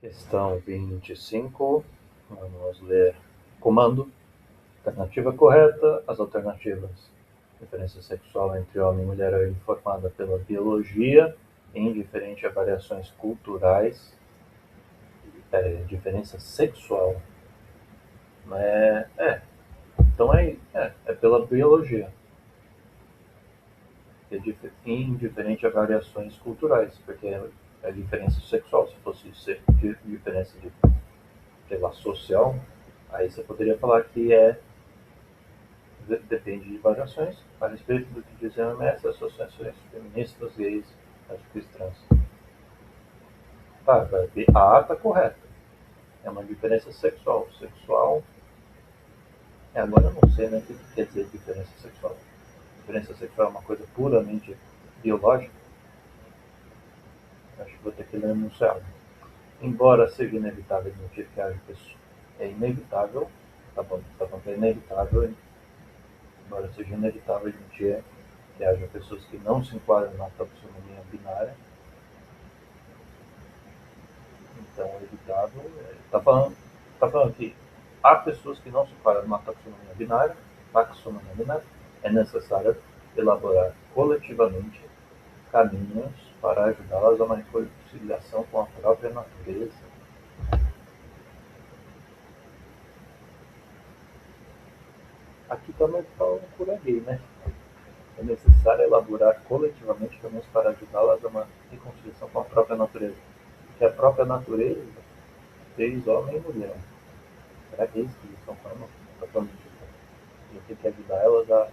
Questão 25, vamos ler comando. Alternativa correta, as alternativas. Diferença sexual entre homem e mulher é informada pela biologia, indiferente a variações culturais. Diferença sexual. Então é pela biologia. Indiferente a variações culturais, porque é diferença sexual. Se fosse ser diferença pela social, aí você poderia falar que depende de variações a respeito do que dizem a OMS, associações feministas, gays, lésbicas trans. Tá, a A está correta. É uma diferença sexual. Agora eu não sei, né, o que quer dizer diferença sexual. Diferença sexual é uma coisa puramente biológica. Acho que vou ter que ler o enunciado. Embora seja inevitável admitir que haja pessoas. É inevitável, tá bom que é inevitável, embora seja inevitável admitir que haja pessoas que não se enquadram na taxonomia binária. Então, evitável, tá falando que há pessoas que não se enquadram numa taxonomia binária, é necessário elaborar coletivamente caminhos para ajudá-las a uma reconciliação com a própria natureza. Aqui também fala por aí, né? É necessário elaborar coletivamente caminhos para ajudá-las a uma reconciliação com a própria natureza. Porque a própria natureza fez homem e mulher. Será que é isso que eles estão falando? Está falando de ter que ajudar elas a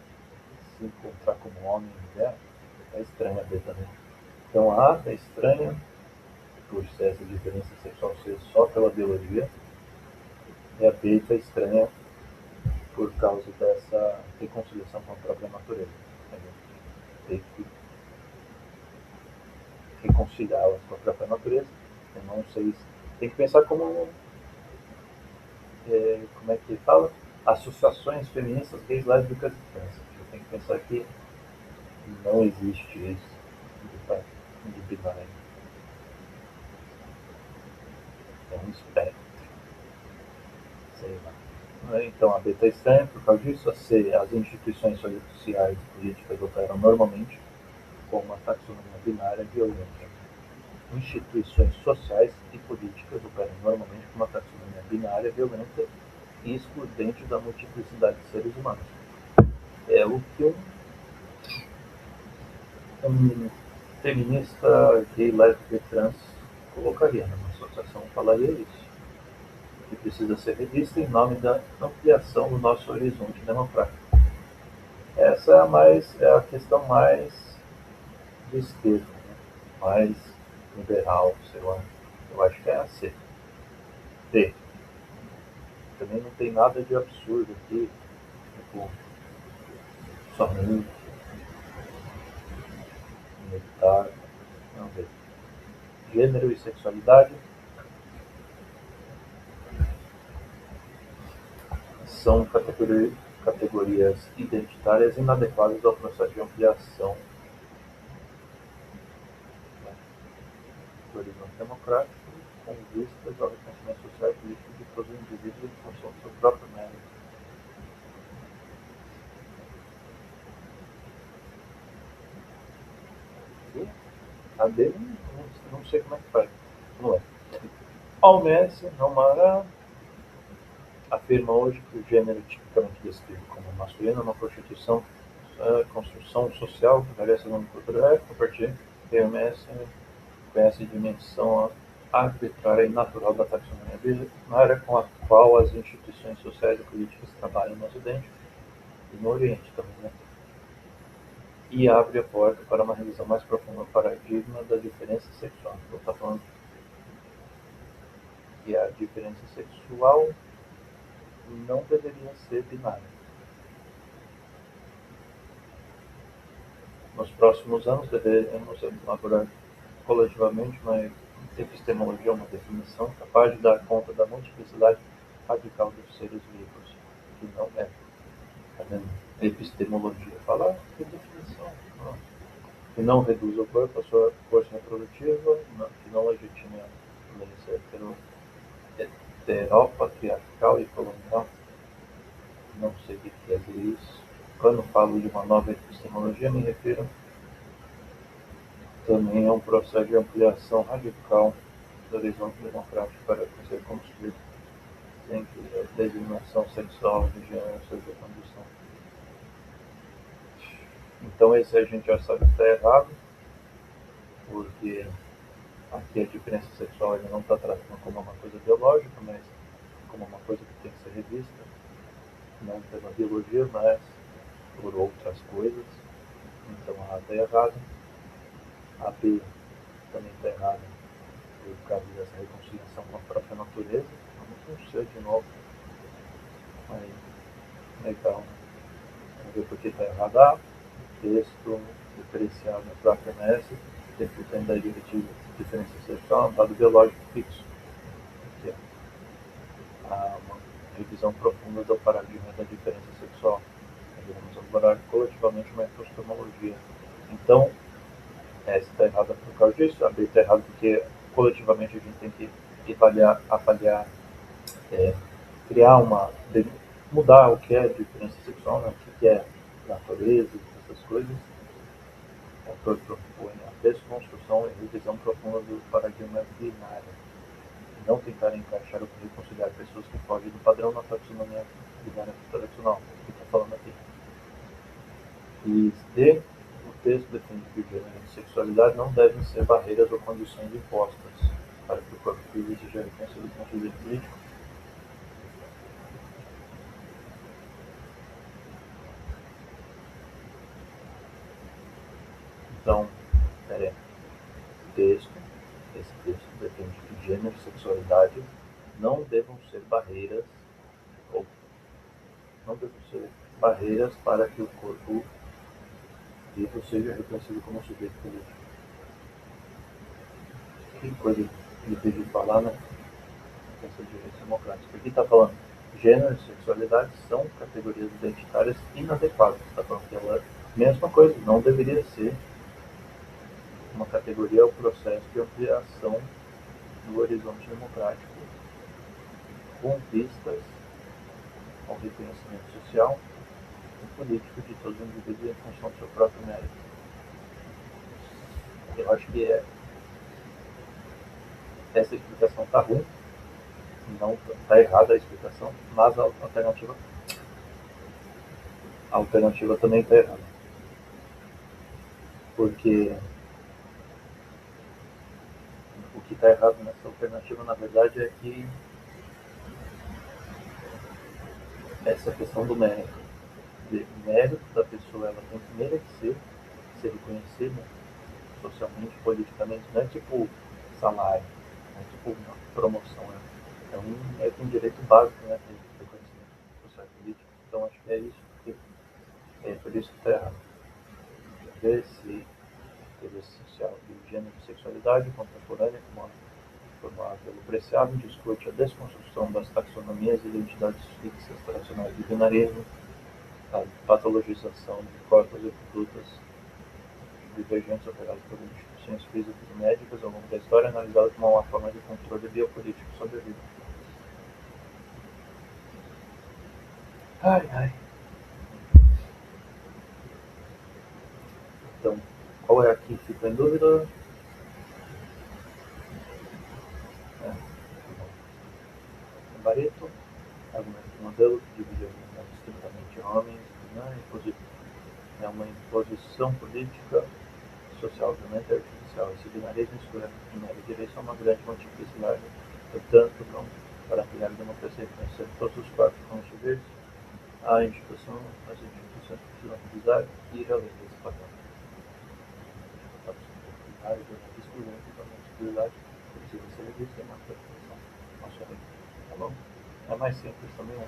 se encontrar como homem e mulher? É estranha a B também. Então a A é estranha por ser essa diferença sexual ser só pela biologia. E a B é estranha por causa dessa reconciliação com a própria natureza. A gente tem que reconciliá-las com a própria natureza. Eu não sei se tem que pensar como é que fala? Associações feministas, gays, lésbicas e trans. Você tem que pensar que não existe isso de binário. É um espectro. Sei lá. Então a B está estranha por causa disso. A C, as instituições sociais e políticas operam normalmente com uma taxonomia binária violenta. Instituições sociais e políticas operam normalmente com uma taxonomia binária violenta e excludente da multiplicidade de seres humanos. É o que um feminista gay, lésbica e trans colocaria numa associação, falaria isso, que precisa ser revista em nome da ampliação do nosso horizonte democrático. Essa é a questão mais de esquerda, né? Mais liberal, sei lá. Eu acho que é a C. D. Também não tem nada de absurdo aqui, tipo, somente inevitável. Não, D. Gênero e sexualidade são categorias identitárias inadequadas ao processo de ampliação do horizonte democrático, com vistas ao reconhecimento social e político de todos os indivíduos em função do seu próprio mérito. E a dele, não sei como é que faz. Não é. A OMS, Mará, afirma hoje que o gênero tipicamente descrito como masculino é uma construção social que varia segundo a cultura étnica, a partir da OMS conhece a dimensão arbitrária e natural da taxonomia binária com a qual as instituições sociais e políticas trabalham no Ocidente e no Oriente também, né? E abre a porta para uma revisão mais profunda do paradigma da diferença sexual. Então está falando que a diferença sexual não deveria ser binária. Nos próximos anos devemos elaborar coletivamente uma epistemologia, uma definição capaz de dar conta da multiplicidade radical dos seres vivos, que não é. Tá vendo? Epistemologia. Falar que definição. Que não reduz o corpo à sua força reprodutiva, que não legitima tendência heteropatriarcal e colonial. Não sei o que quer dizer isso. Quando falo de uma nova epistemologia, me refiro também a um processo de ampliação radical do horizonte democrático para ser construído, sem que a designação sexual de gênero seja condição. Então esse a gente já sabe que está errado, porque aqui a diferença sexual ele não está tratando como uma coisa biológica, mas como uma coisa que tem que ser revista, não pela biologia, mas por outras coisas. Então A está errado, a B também está errada por causa dessa reconciliação com a própria natureza. Vamos ser de novo, aí legal, né? Vamos ver por que está errado. A, texto diferenciado na própria MS, refutando da diretiva de diferença sexual, um dado biológico fixo, que é uma revisão profunda do paradigma da diferença sexual. Devemos elaborar coletivamente uma epistemologia. Então, S está errada por causa disso, a B está errada porque coletivamente a gente tem que avaliar, criar mudar o que é diferença sexual, né? O que é natureza, essas coisas. O autor propõe a desconstrução e revisão profunda do paradigma binário, e não tentar encaixar ou reconciliar pessoas que fogem do padrão na taxonomia binária tradicional, que está falando aqui. E D, o texto defende que o gênero e a sexualidade não devem ser barreiras ou condições impostas para que o corpo físico seja reconhecido como sujeito político. Então, esse texto defende que gênero e sexualidade não devam ser barreiras ou não devem ser barreiras para que o corpo vivo seja reconhecido como sujeito político. Que coisa difícil de falar, né? Essa direita democrática. Aqui está falando gênero e sexualidade são categorias identitárias inadequadas. Está falando que ela é a mesma coisa, não deveria ser uma categoria ou processo de ampliação do horizonte democrático com vistas ao reconhecimento social e político de todos os indivíduos em função do seu próprio mérito. Eu acho que essa explicação está ruim, não está errada a explicação, mas a alternativa também está errada. Porque o que está errado nessa alternativa, na verdade, é que essa questão do mérito. O mérito da pessoa, ela tem que merecer ser reconhecida socialmente, politicamente, não é tipo salário, não é tipo uma promoção, é um direito básico, né, de reconhecimento social e político. Então acho que é isso, por isso que está errado. Ver se interesse social de gênero e sexualidade contemporânea, formado pelo Preciado, discute a desconstrução das taxonomias e identidades fixas tradicionais do binarismo, a patologização de corpos e condutas divergentes operadas por instituições físicas e médicas ao longo da história, analisada como uma forma de controle biopolítico sobre a vida. Ai, ai. Então, qual é aqui que fica em dúvida? Barreto, argumento do modelo que divide a humanidade estritamente em homens, é uma imposição política, social, obviamente, artificial. Esse binarismo exclui a primeira direção, uma grande multiplicidade, portanto, não para criar a democracia, reconhecer todos os corpos como sujeitos, as instituições precisam revisar e ir além desse padrão. A excluente da multiplicidade precisa ser revista e uma preocupação. Nossa, tá bom? É mais simples também, né?